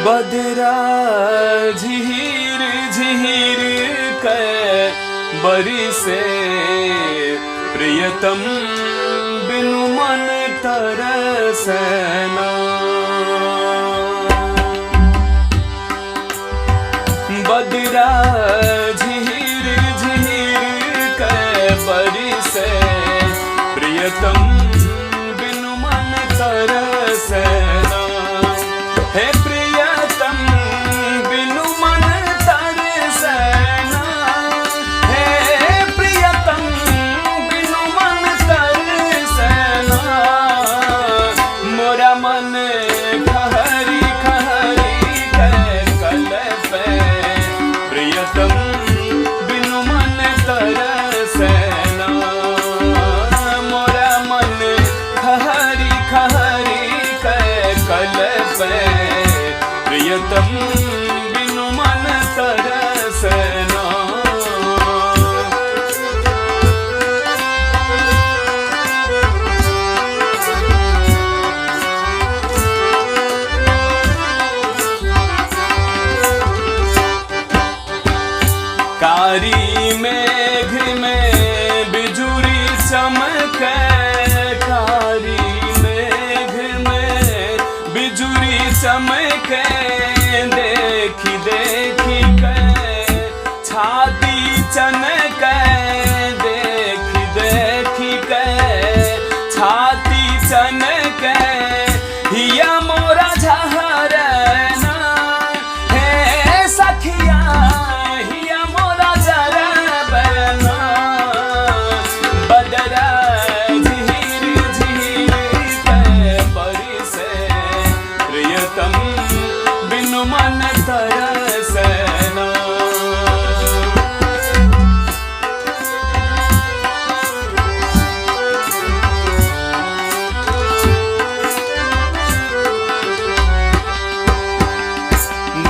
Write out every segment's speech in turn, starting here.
बदरा झीर झीर के बरिसे प्रियतम बिनु मन तरसना। बदरा झीर झीर के बरिसे प्रियतम बिनु मन तरसना। हे प्रियतम बिनु मन तरसना, हे प्रियतम बिनु मन तरसना। मोरा मन खहरी खहरी के कलपे प्रियतम बिनु मन तरसना। मोरा मन खहरी खहरी के कलपे प्रियतम बिनु मन तरसना। कारी मेघ में बिजुरी चमके, कारी मेघ में बिजुरी चमके। देखी देखी के छाती चनके, देखी देखी के छाती चनके। हिया मोरा झहरना, हे सखिया हिया मोरा जरबना। बदरा झीर झीर के बरिसे प्रियतम बिनु मन तरसना।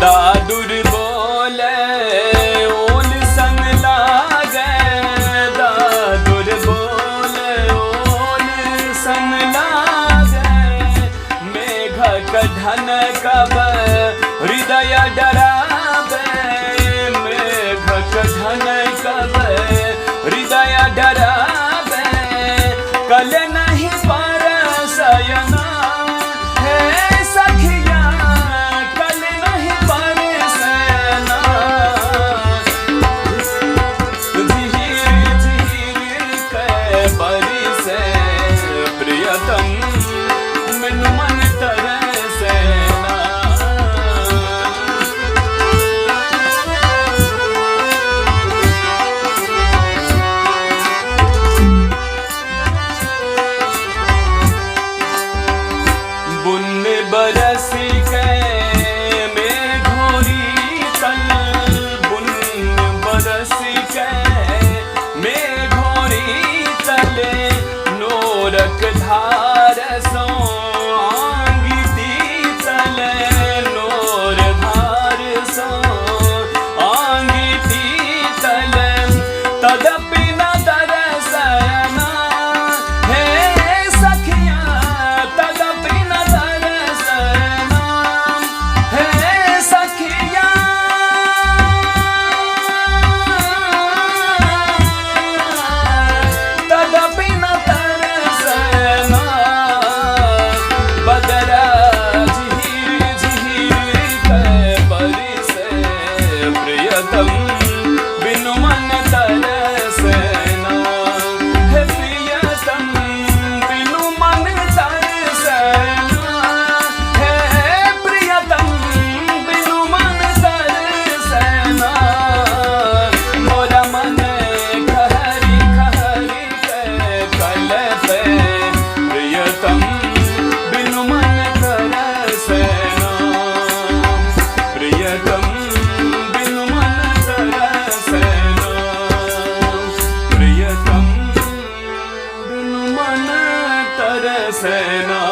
दादुर बोले ओल सन लागे, दादुर बोले ओल सन लागे। मेघ कढ़न कब हृदय डरावे, मेघ कढ़न कब हृदय डरावे। कल नहीं परसयना, हे सखिया कल नहीं परसना। झीर झीर के बरिसे प्रियतम बिनु मन तरसना। बरसे ना